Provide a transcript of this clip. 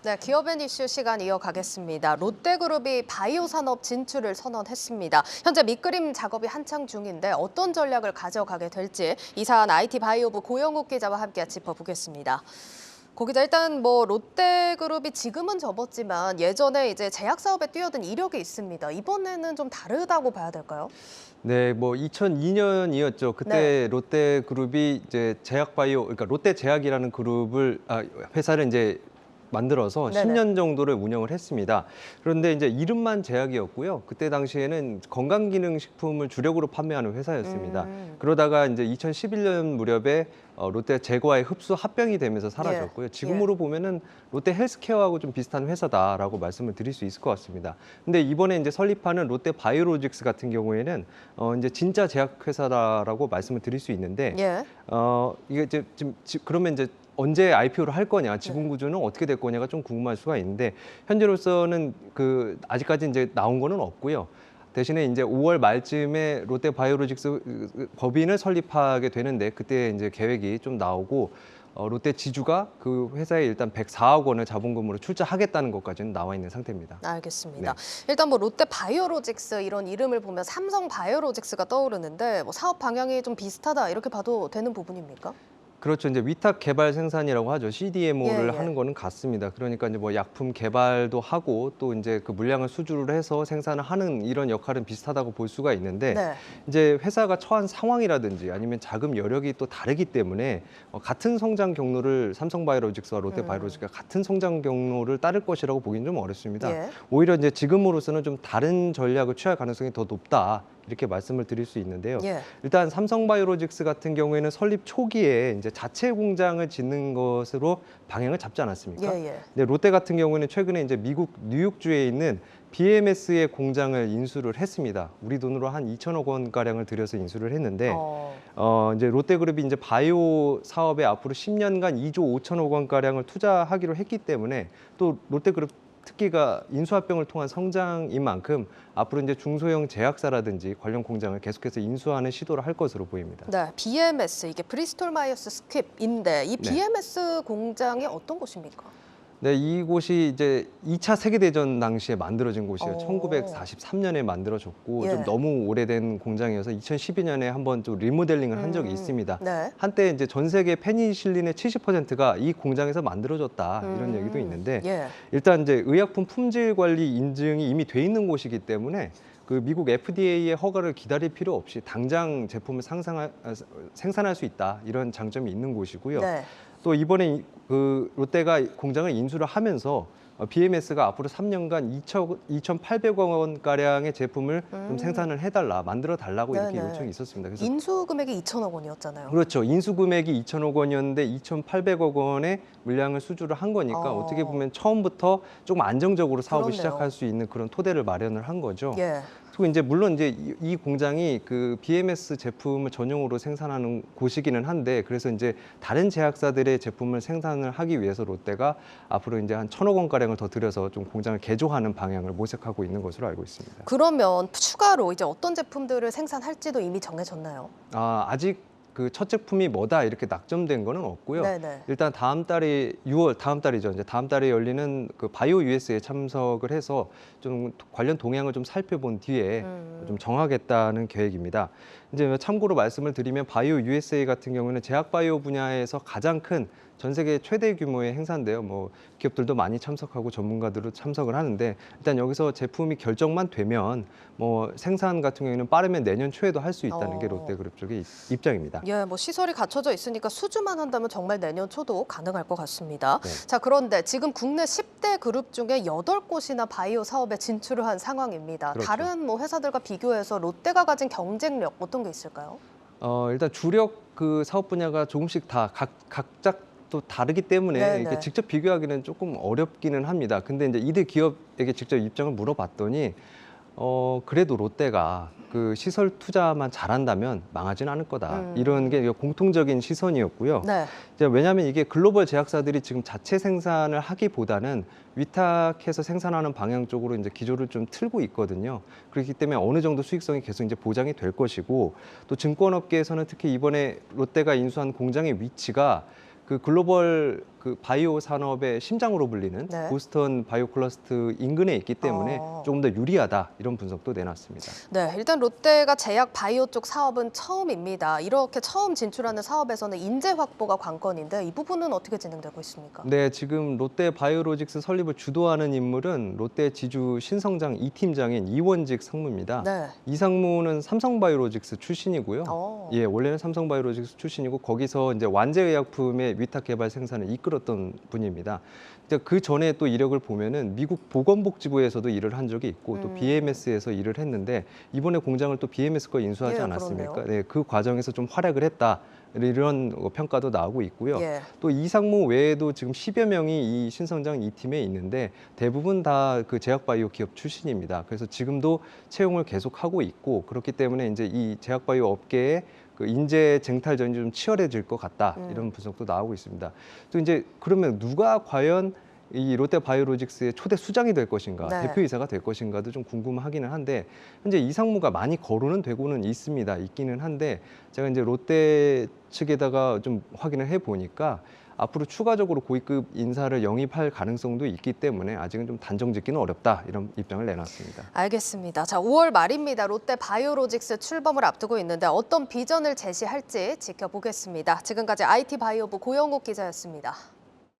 네, 기업앤 이슈 시간 이어가겠습니다. 롯데그룹이 바이오 산업 진출을 선언했습니다. 현재 밑그림 작업이 한창 중인데 어떤 전략을 가져가게 될지 이사한 IT 바이오부 고영욱 기자와 함께 짚어보겠습니다. 고 기자, 일단 롯데그룹이 지금은 접었지만 예전에 이제 제약 사업에 뛰어든 이력이 있습니다. 이번에는 좀 다르다고 봐야 될까요? 네, 2002년이었죠. 그때 네. 롯데그룹이 이제 제약바이오, 그러니까 롯데제약이라는 회사를 이제 만들어서 네네. 10년 정도를 운영을 했습니다. 그런데 이제 이름만 제약이었고요. 그때 당시에는 건강기능식품을 주력으로 판매하는 회사였습니다. 그러다가 이제 2011년 무렵에 롯데 제과에 흡수 합병이 되면서 사라졌고요. 예. 지금으로 보면은 롯데 헬스케어하고 좀 비슷한 회사다라고 말씀을 드릴 수 있을 것 같습니다. 근데 이번에 이제 설립하는 롯데 바이오로직스 같은 경우에는 이제 진짜 제약 회사다라고 말씀을 드릴 수 있는데 예. 이게 이제 그러면 이제 언제 IPO를 할 거냐, 지분 구조는 어떻게 될 거냐가 좀 궁금할 수가 있는데 현재로서는 아직까지 이제 나온 거는 없고요. 대신에 이제 5월 말쯤에 롯데 바이오로직스 법인을 설립하게 되는데 그때 이제 계획이 좀 나오고 롯데 지주가 그 회사에 일단 104억 원을 자본금으로 출자하겠다는 것까지는 나와 있는 상태입니다. 알겠습니다. 네. 일단 롯데 바이오로직스 이런 이름을 보면 삼성 바이오로직스가 떠오르는데 사업 방향이 좀 비슷하다 이렇게 봐도 되는 부분입니까? 그렇죠. 이제 위탁 개발 생산이라고 하죠. CDMO를 예. 하는 거는 같습니다. 그러니까 이제 약품 개발도 하고 또 이제 그 물량을 수주를 해서 생산을 하는 이런 역할은 비슷하다고 볼 수가 있는데 네. 이제 회사가 처한 상황이라든지 아니면 자금 여력이 또 다르기 때문에 같은 성장 경로를 삼성바이오로직스와 롯데바이오로직스가 같은 성장 경로를 따를 것이라고 보기는 좀 어렵습니다. 예. 오히려 이제 지금으로서는 좀 다른 전략을 취할 가능성이 더 높다. 이렇게 말씀을 드릴 수 있는데요. 예. 일단 삼성바이오로직스 같은 경우에는 설립 초기에 이제 자체 공장을 짓는 것으로 방향을 잡지 않았습니까? 예. 근데 롯데 같은 경우는 최근에 이제 미국 뉴욕주에 있는 BMS의 공장을 인수를 했습니다. 우리 돈으로 한 2천억 원 가량을 들여서 인수를 했는데 이제 롯데그룹이 이제 바이오 사업에 앞으로 10년간 2조 5천억 원 가량을 투자하기로 했기 때문에 또 롯데그룹 특기가 인수합병을 통한 성장인 만큼 앞으로 이제 중소형 제약사라든지 관련 공장을 계속해서 인수하는 시도를 할 것으로 보입니다. 네, BMS 이게 브리스톨 마이어스 스큉인데 이 네. BMS 공장이 어떤 곳입니까? 네, 이곳이 이제 2차 세계대전 당시에 만들어진 곳이에요. 오. 1943년에 만들어졌고 예. 좀 너무 오래된 공장이어서 2012년에 한번 좀 리모델링을 한 적이 있습니다. 네. 한때 이제 전 세계 페니실린의 70%가 이 공장에서 만들어졌다 이런 얘기도 있는데 예. 일단 이제 의약품 품질 관리 인증이 이미 돼 있는 곳이기 때문에 그 미국 FDA의 허가를 기다릴 필요 없이 당장 제품을 생산할 수 있다 이런 장점이 있는 곳이고요. 네. 또 이번에 그 롯데가 공장을 인수를 하면서 BMS가 앞으로 3년간 2,800억 원 가량의 제품을 좀 생산을 만들어 달라고 이렇게 네네. 요청이 있었습니다. 그래서 인수 금액이 2천억 원이었잖아요. 그렇죠. 인수 금액이 2천억 원이었는데 2,800억 원의 물량을 수주를 한 거니까 어떻게 보면 처음부터 조금 안정적으로 사업을 그렇네요. 시작할 수 있는 그런 토대를 마련을 한 거죠. 예. 그리고 이제 물론 이제 이 공장이 그 BMS 제품을 전용으로 생산하는 곳이기는 한데 그래서 이제 다른 제약사들의 제품을 생산을 하기 위해서 롯데가 앞으로 이제 한 1,000억 원 가량을 더 들여서 좀 공장을 개조하는 방향을 모색하고 있는 것으로 알고 있습니다. 그러면 추가로 이제 어떤 제품들을 생산할지도 이미 정해졌나요? 아직 그 첫 제품이 뭐다 이렇게 낙점된 거는 없고요. 네네. 일단 다음 달에 6월 다음 달이죠. 이제 다음 달에 열리는 그 바이오 US에 참석을 해서 좀 관련 동향을 좀 살펴본 뒤에 좀 정하겠다는 계획입니다. 이제 참고로 말씀을 드리면 바이오 USA 같은 경우는 제약 바이오 분야에서 가장 큰 전 세계 최대 규모의 행사인데요. 기업들도 많이 참석하고 전문가들도 참석을 하는데 일단 여기서 제품이 결정만 되면 생산 같은 경우에는 빠르면 내년 초에도 할 수 있다는 게 롯데그룹 쪽의 입장입니다. 예, 시설이 갖춰져 있으니까 수주만 한다면 정말 내년 초도 가능할 것 같습니다. 네. 자, 그런데 지금 국내 10대 그룹 중에 8곳이나 바이오 사업에 진출을 한 상황입니다. 그렇죠. 다른 회사들과 비교해서 롯데가 가진 경쟁력 어떤 게 있을까요? 일단 주력 그 사업 분야가 조금씩 다 각자 또 다르기 때문에 네네. 이게 직접 비교하기는 조금 어렵기는 합니다. 근데 이제 이들 기업에게 직접 입장을 물어봤더니 그래도 롯데가 그 시설 투자만 잘한다면 망하지는 않을 거다. 이런 게 공통적인 시선이었고요. 네. 이제 왜냐하면 이게 글로벌 제약사들이 지금 자체 생산을 하기보다는 위탁해서 생산하는 방향 쪽으로 이제 기조를 좀 틀고 있거든요. 그렇기 때문에 어느 정도 수익성이 계속 이제 보장이 될 것이고 또 증권업계에서는 특히 이번에 롯데가 인수한 공장의 위치가 그 글로벌 그 바이오 산업의 심장으로 불리는 네. 보스턴 바이오 클러스터 인근에 있기 때문에 조금 더 유리하다 이런 분석도 내놨습니다. 네, 일단 롯데가 제약 바이오 쪽 사업은 처음입니다. 이렇게 처음 진출하는 사업에서는 인재 확보가 관건인데 이 부분은 어떻게 진행되고 있습니까? 네, 지금 롯데 바이오로직스 설립을 주도하는 인물은 롯데 지주 신성장 2팀장인 이원직 상무입니다. 네. 이 상무는 삼성바이오로직스 출신이고요. 어. 예, 원래는 삼성바이오로직스 출신이고 거기서 이제 완제의약품의 위탁 개발 생산을 이끌었던 분입니다. 이제 그 전에 또 이력을 보면은 미국 보건복지부에서도 일을 한 적이 있고 또 BMS에서 일을 했는데 이번에 공장을 또 BMS 거 인수하지 예, 않았습니까? 그렇네요. 네, 그 과정에서 좀 활약을 했다. 이런 평가도 나오고 있고요. 예. 또 이상무 외에도 지금 10여 명이 이 신성장 2팀에 있는데 대부분 다 그 제약바이오 기업 출신입니다. 그래서 지금도 채용을 계속하고 있고 그렇기 때문에 이제 이 제약바이오 업계에 그 인재 쟁탈전이 좀 치열해질 것 같다 이런 분석도 나오고 있습니다. 또 이제 그러면 누가 과연 이 롯데바이오로직스의 초대 수장이 될 것인가, 네. 대표이사가 될 것인가도 좀 궁금하기는 한데 현재 이상무가 많이 거론은 되고는 있기는 한데 제가 이제 롯데 측에다가 좀 확인을 해 보니까 앞으로 추가적으로 고위급 인사를 영입할 가능성도 있기 때문에 아직은 좀 단정짓기는 어렵다 이런 입장을 내놨습니다. 알겠습니다. 자, 5월 말입니다. 롯데 바이오로직스 출범을 앞두고 있는데 어떤 비전을 제시할지 지켜보겠습니다. 지금까지 IT 바이오부 고영욱 기자였습니다.